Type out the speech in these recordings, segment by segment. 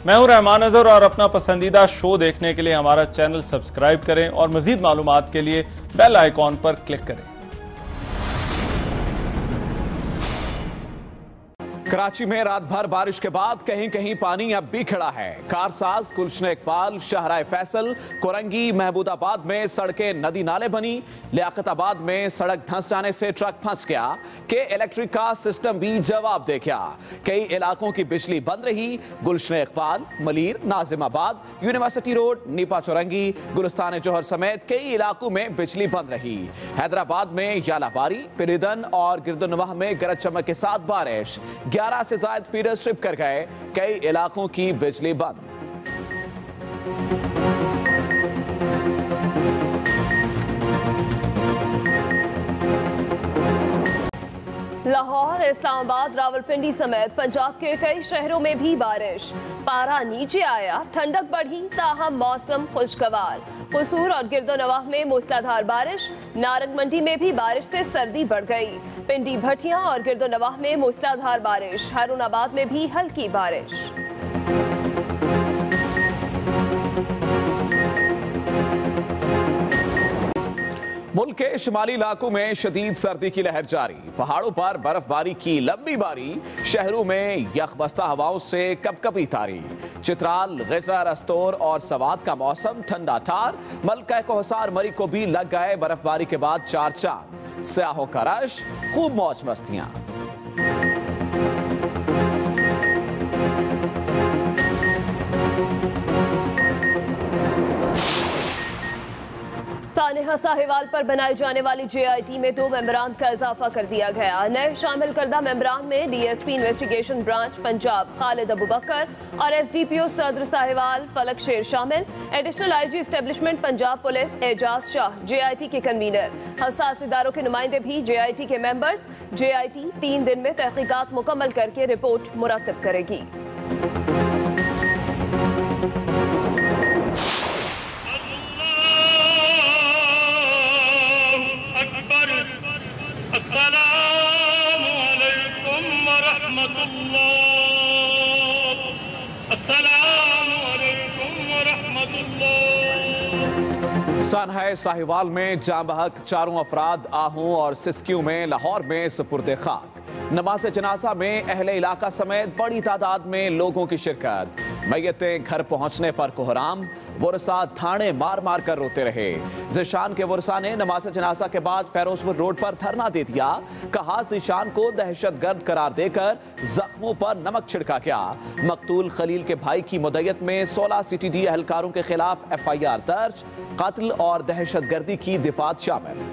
मैं हूं रहमान अजहर और अपना पसंदीदा शो देखने के लिए हमारा चैनल सब्सक्राइब करें और मजीद मालूमात के लिए बेल आइकॉन पर क्लिक करें। कराची में रात भर बारिश के बाद कहीं कहीं पानी अब भी खड़ा है। कारसाज, गुलशन इकबाल, शाहराह फैसल, कोरंगी, महमूदाबाद में सड़कें नदी नाले बनी। लियाकताबाद में सड़क धंस जाने से ट्रक फंस गया कि इलेक्ट्रिक का सिस्टम भी जवाब दे गया। कई इलाकों की बिजली बंद रही। गुलशन इकबाल, मलीर, नाजिमाबाद, यूनिवर्सिटी रोड, नीपा चौरंगी, गुलिस्तान जोहर समेत कई इलाकों में बिजली बंद रही। हैदराबाद में यालाबारी, पिरिदन और गिरदुनवाह में गरज चमक के साथ बारिश। 11 से ज्यादा फीडर स्ट्रिप कर गए। कई इलाकों की बिजली बंद। लाहौर, इस्लामाबाद, रावलपिंडी समेत पंजाब के कई शहरों में भी बारिश। पारा नीचे आया, ठंडक बढ़ी, ताहम मौसम खुशगवार। कसूर और गिरदोनवाह में मूसलाधार बारिश। नारंग मंडी में भी बारिश से सर्दी बढ़ गई। पिंडी, भटिया और गिरदोनवाह में मूसलाधार बारिश। हारूनाबाद में भी हल्की बारिश। मुल्क के शिमाली इलाकों में शदीद सर्दी की लहर जारी। पहाड़ों पर बर्फबारी की लंबी बारी। शहरों में यखबस्ता हवाओं से कपकपी तारी। चित्राल, गिज़ा, रस्तौर और सवात का मौसम ठंडा ठार। मलका कोहसार मरी को भी लग गए बर्फबारी के बाद 4 चांद। सयाहों का रश, खूब मौज मस्तियां। सानेहा साहिवाल पर बनाई जाने वाली JIT में 2 मेंबरान का इजाफा कर दिया गया। नए शामिल करदा मेंबरान में DSP investigation branch Punjab Khalid Abubakar और SDPO सदर साहिवाल फलक शेर शामिल। Additional IG establishment Punjab police Ejaz Shah JIT के कन्वीनर। हसास इदारों के नुमाइंदे भी JIT के मेंबर्स। JIT 3 दिन में तहकीकात मुकम्मल करके रिपोर्ट मुरतब करेगी। सानहा साहिवाल में जाँ बहक 4 अफराद आहू और सिस्क्यू में लाहौर में सुपुर्द खाक। नमाज जनाजा में अहले इलाका समेत बड़ी तादाद में लोगों की शिरकत। मैयतें घर पहुंचने पर कोहराम। वरसा थाने मार मार कर रोते रहे। ज़ीशान के वरसा ने नमाज जनाजा के बाद फेरोजपुर रोड पर धरना दे दिया। कहा ज़ीशान को दहशतगर्द करार देकर जख्मों पर नमक छिड़का गया। मकतूल खलील के भाई की मुद्दत में 16 CTD एहलकारों के खिलाफ FIR दर्ज। कत्ल और दहशतगर्दी की दिफात शामिल।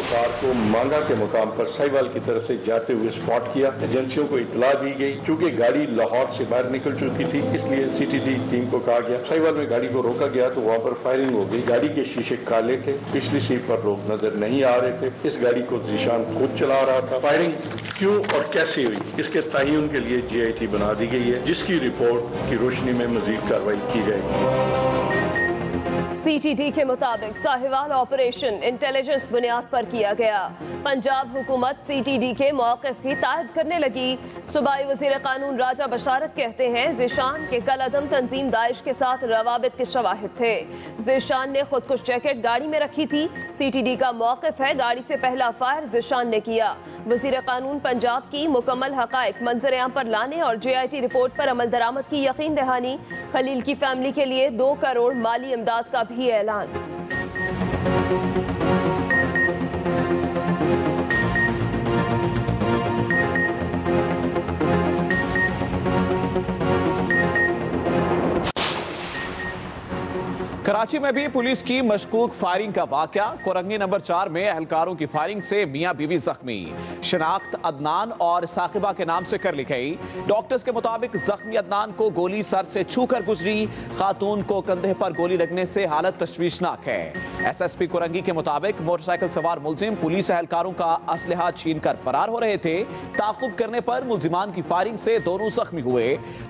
कार को मांगा के मुकाम पर साहिवाल की तरफ से जाते हुए स्पॉट किया। एजेंसियों को इतला दी गई। चूंकि गाड़ी लाहौर से बाहर निकल चुकी थी, इसलिए CTD टीम को कहा गया। साहिवाल में गाड़ी को रोका गया तो वहां पर फायरिंग हो गई। गाड़ी के शीशे काले थे, पिछली सीट पर लोग नजर नहीं आ रहे थे। इस गाड़ी को ज़ीशान खुद चला रहा था। फायरिंग क्यों और कैसे हुई, इसके तयन के लिए JIT बना दी गई है, जिसकी रिपोर्ट की रोशनी में मजीद कार्रवाई की जाएगी। CTD के मुताबिक साहिवाल ऑपरेशन इंटेलिजेंस बुनियाद पर किया गया। पंजाब हुकूमत CTD के मौक़िफ़ की तायद करने लगी। सूबाई वज़ीर कानून राजा बशारत कहते हैं ज़ीशान के कलअदम तंजीम दाइश के साथ रवाबित के शवाहिद थे। ज़ीशान ने खुदकुश जैकेट गाड़ी में रखी थी। CTD का मौक़िफ़ है गाड़ी से पहला फायर ज़ीशान ने किया। वज़ीर कानून पंजाब की मुकम्मल हक़ाइक़ मंज़र-ए-आम पर लाने और JIT रिपोर्ट पर अमल दरामद की यकीन दहानी। खलील की फैमिली के लिए 2 करोड़ माली इमदाद का भी ऐलान। कराची में भी पुलिस की मशकूक फायरिंग का वाकया। कोरंगी नंबर 4 में एहलकारों की फायरिंग से मियां बीवी जख्मी। शनाख्त अदनान और साकिबा के नाम से कर ली गई। डॉक्टर्स के मुताबिक जख्मी अदनान को गोली सर से छूकर गुजरी। खातून को कंधे पर गोली लगने से हालत तशवीशनाक है। SSP कोरंगी के मुताबिक मोटरसाइकिल सवार मुलजिम पुलिस एहलकारों का असलहा छीन कर फरार हो रहे थे। ताकुब करने पर मुलजिमान की फायरिंग से दोनों जख्मी हुए।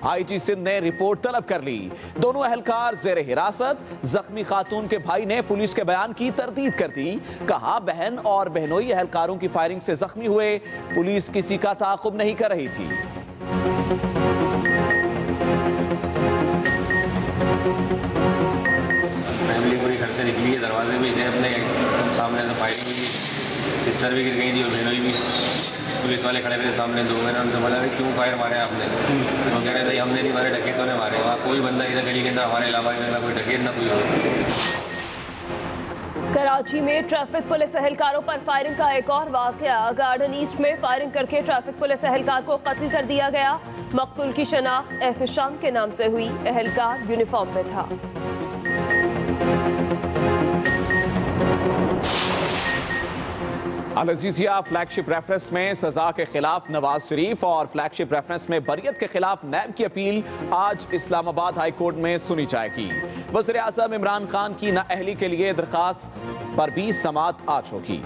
IG सिंध ने रिपोर्ट तलब कर ली। दोनों एहलकार जेर हिरासत। जख्मी खातून के भाई ने पुलिस के बयान की तरदीद कर दी। कहा बहन और बहनोई अहलकारों की फायरिंग से जख्मी हुए, पुलिस किसी का ताक़ुब नहीं कर रही थी। फैमिली पूरी घर से निकली है, दरवाजे में गए अपने, सामने से फायरिंग हुई, सिस्टर भी गिर गई थी और बहनोई भी। पुलिस वाले खड़े थे सामने, दो मैंने उनसे बोला क्यों फायर मारे आपने? तो कह रहे थे हमने नहीं मारे, डकैतों ने मारे। वहाँ कोई बंदा इधर गली के अंदर हमारे अलावा ना कोई डकैत ना कोई और। कराची में ट्रैफिक पुलिस एहलकारों पर फायरिंग का एक और वाकया। गार्डन ईस्ट में फायरिंग करके ट्रैफिक पुलिस एहलकार को कत्ल कर दिया गया। मकतूल की शनाख्त एहतशाम के नाम से हुई, एहलकार यूनिफॉर्म में था। अल अजीजिया फ्लैगशिप रेफरेंस में सजा के खिलाफ नवाज शरीफ और फ्लैगशिप रेफरेंस में बरियत के खिलाफ नैब की अपील आज इस्लामाबाद हाई कोर्ट में सुनी जाएगी। वज़ीर आज़म इमरान खान की नाअहली के लिए दरखास्त पर भी समाअत आज होगी।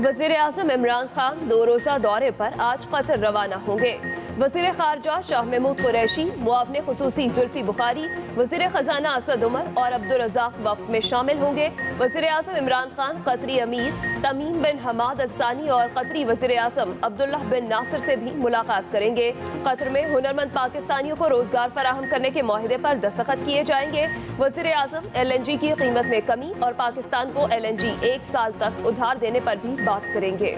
वज़ीर आज़म इमरान खान 2 रोज़ा दौरे पर आज कतर रवाना होंगे। वज़ीर ख़ारजा शाह महमूद कुरैशी, मुआवने ख़ुसूसी जुल्फ़ी बुखारी, वज़ीर ख़जाना असद उमर और अब्दुल रज़ाक वफ़द में शामिल होंगे। वज़ीर आज़म इमरान खान कतरी अमीर तमीम बिन हमाद अल-सानी और कतरी वज़ीर आज़म अब्दुल्लाह बिन नासिर से भी मुलाकात करेंगे। कतर में हुनरमंद पाकिस्तानियों को रोजगार फराहम करने के मुआहदे पर दस्तखत किए जाएंगे। वज़ीर आज़म LNG की कीमत में कमी और पाकिस्तान को LNG 1 साल तक उधार देने पर भी बात करेंगे।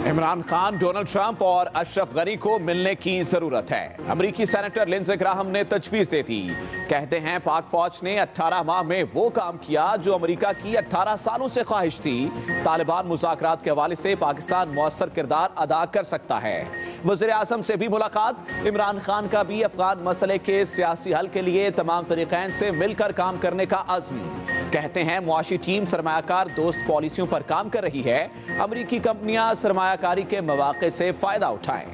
इमरान खान, डोनाल्ड ट्रंप और अशरफ गनी को मिलने की जरूरत है। अमेरिकी सेनेटर लिंडसे ग्राहम ने तजवीज दे दी। कहते हैं पाक फौज ने 18 माह में वो काम किया जो अमेरिका की 18 सालों से ख्वाहिश थी। तालिबान मुज़ाकरात के हवाले से पाकिस्तान मौसर किरदार अदा कर सकता है। वज़ीर आज़म से भी मुलाकात। इमरान खान का भी अफगान मसले के सियासी हल के लिए तमाम फरीक़ैन से मिलकर काम करने का अज़्म। कहते हैं मुआशी टीम सरमायाकार दोस्त पॉलिसियों पर काम कर रही है। अमेरिकी कंपनियां सरमायाकारी के मौके से फायदा उठाएं।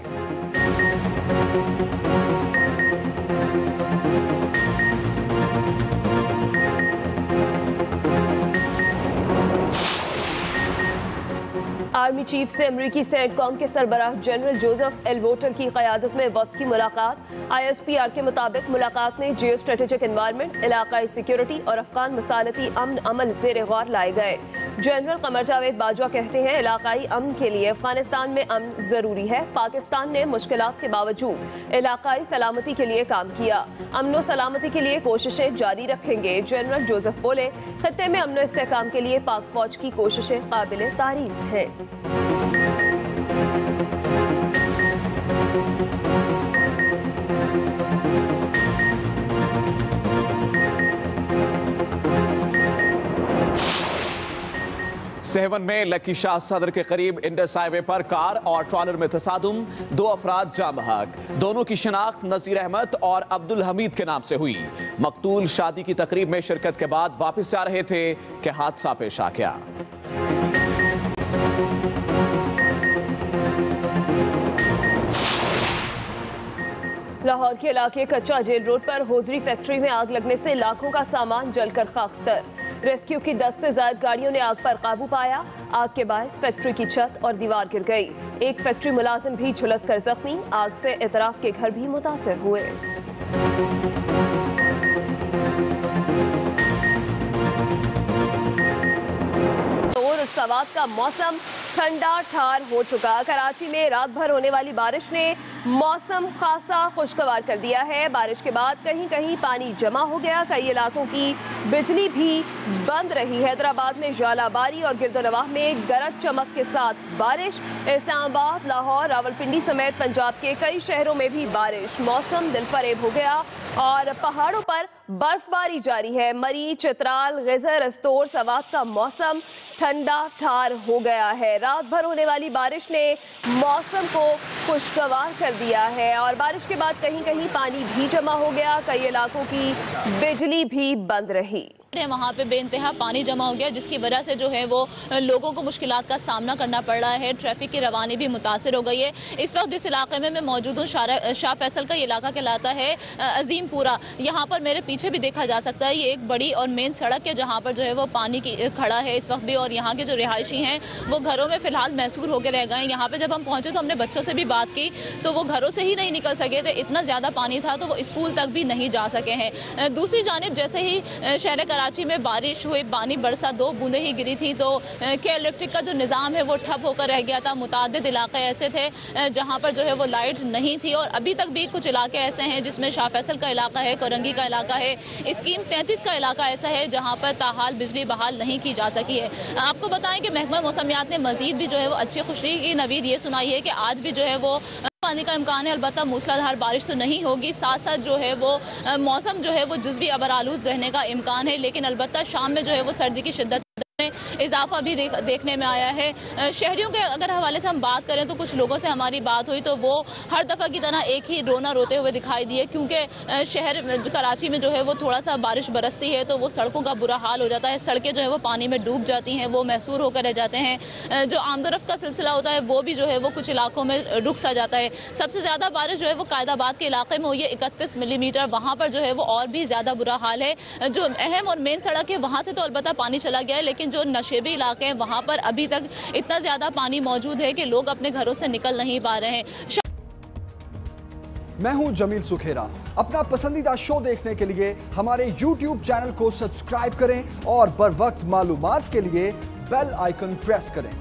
आर्मी चीफ से अमरीकी सेंटकॉम के सरबराह जनरल जोसेफ एल वोटल की क़यादत में वफ़द की मुलाकात। ISPR के मुताबिक मुलाकात में जियो स्ट्रेटेजिक एनवायरनमेंट, इलाकाई सिक्योरिटी और अफगान मसालती अमन अमल ज़ेर गौर लाए गए। जनरल कमर जावेद बाजवा कहते हैं इलाकाई अमन के लिए अफगानिस्तान में अमन ज़रूरी है। पाकिस्तान ने मुश्किलात के बावजूद इलाकाई सलामती के लिए काम किया। अमन व सलामती के लिए कोशिशें जारी रखेंगे। जनरल जोसेफ बोले खत्ते में अमन व इस्तेहकाम के लिए पाक फौज की कोशिशें काबिल तारीफ हैं। सेवन में लकी शाह सदर के करीब इंडस हाईवे पर कार और ट्रॉलर में तसादुम, 2 अफराद जाँ बहक। दोनों की शिनाख्त नज़ीर अहमद और अब्दुल हमीद के नाम से हुई। मकतूल शादी की तकरीब में शिरकत के बाद वापस जा रहे थे कि हादसा पेश आ गया। लाहौर के इलाके कच्चा जेल रोड पर होजरी फैक्ट्री में आग लगने से लाखों का सामान जलकर खाकस्तर। रेस्क्यू की 10 से ज्यादा गाड़ियों ने आग पर काबू पाया। आग के बायस फैक्ट्री की छत और दीवार गिर गई। एक फैक्ट्री मुलाजिम भी झुलसकर जख्मी। आग से इतराफ के घर भी मुतासिर हुए। और सवात का मौसम ठंडा ठार हो चुका। कराची में रात भर होने वाली बारिश ने मौसम खासा खुशगवार कर दिया है। बारिश के बाद कहीं कहीं पानी जमा हो गया। कई इलाकों की बिजली भी बंद रही। हैदराबाद में जालाबारी और गिरदोनवाह में गरज चमक के साथ बारिश। इस्लामाबाद, लाहौर, रावलपिंडी समेत पंजाब के कई शहरों में भी बारिश। मौसम दिलफरेब हो गया और पहाड़ों पर बर्फबारी जारी है। मरी, चित्राल, गिजर, रस्तोर, सवात का मौसम ठंडा ठार हो गया है। रात भर होने वाली बारिश ने मौसम को खुशगवार कर दिया है और बारिश के बाद कहीं कहीं पानी भी जमा हो गया। कई इलाकों की बिजली भी बंद रही। वहाँ पे बेइंतहा पानी जमा हो गया, जिसकी वजह से जो है वो लोगों को मुश्किलात का सामना करना पड़ रहा है। ट्रैफिक की रवानी भी मुतासिर हो गई है। इस वक्त जिस इलाके में मैं मौजूद हूँ शाह फैसल का इलाका कहलाता है अजीमपुरा। यहाँ पर मेरे पीछे भी देखा जा सकता है, ये एक बड़ी और मेन सड़क है जहाँ पर जो है वो पानी की खड़ा है इस वक्त भी, और यहाँ के जो रिहायशी हैं वो घरों में फिलहाल महसूर होकर रह गए। यहाँ पर जब हम पहुँचे तो हमने बच्चों से भी बात की तो वो घरों से ही नहीं निकल सके थे, इतना ज़्यादा पानी था तो वो स्कूल तक भी नहीं जा सके हैं। दूसरी जानिब जैसे ही शहर कराची में बारिश हुई, पानी बरसा, 2 बूंदें ही गिरी थी तो के इलेक्ट्रिक का जो निज़ाम है वो ठप होकर रह गया था। मुतादिद इलाके ऐसे थे जहाँ पर जो है वो लाइट नहीं थी, और अभी तक भी कुछ इलाके ऐसे हैं जिसमें शाह फैसल का इलाका है, कोरंगी का इलाका है, स्कीम 33 का इलाका ऐसा है जहाँ पर ताहाल बिजली बहाल नहीं की जा सकी है। आपको बताएं कि महकमा मौसमियात ने मजीद भी जो है वो अच्छी खुशरी की नवीद ये सुनाई है कि आज भी जो है वो पानी का इम्कान है। अलबत्ता मूसलाधार बारिश तो नहीं होगी, साथ साथ जो है वो मौसम जो है वो जुज़वी अबरालूद रहने का इम्कान है, लेकिन अलबत्ता शाम में जो है वो सर्दी की शिद्दत में इजाफा भी देखने में आया है। शहरियों के अगर हवाले से हम बात करें तो कुछ लोगों से हमारी बात हुई तो वो हर दफ़ा की तरह एक ही रोना रोते हुए दिखाई दिए, क्योंकि शहर कराची में जो है वो थोड़ा सा बारिश बरसती है तो वो सड़कों का बुरा हाल हो जाता है, सड़कें जो है वो पानी में डूब जाती हैं, वो महसूर होकर रह जाते हैं। जो आमदोरफ्त का सिलसिला होता है वो भी जो है वो कुछ इलाकों में रुक सा जाता है। सबसे ज़्यादा बारिश जो है वो कायदाबाद के इलाके में हुई है 31 मिलीमीटर, वहाँ पर जो है वो और भी ज़्यादा बुरा हाल है। जो अहम और मेन सड़क है वहाँ से तो अलबत्ता पानी चला गया है, लेकिन जो नशेबी इलाके हैं वहाँ पर अभी तक इतना ज़्यादा पानी मौजूद है कि लोग अपने घरों से निकल नहीं पा रहे हैं। मैं हूं जमील सुखेरा। अपना पसंदीदा शो देखने के लिए हमारे YouTube चैनल को सब्सक्राइब करें और बर वक्त मालूमात के लिए बेल आइकन प्रेस करें।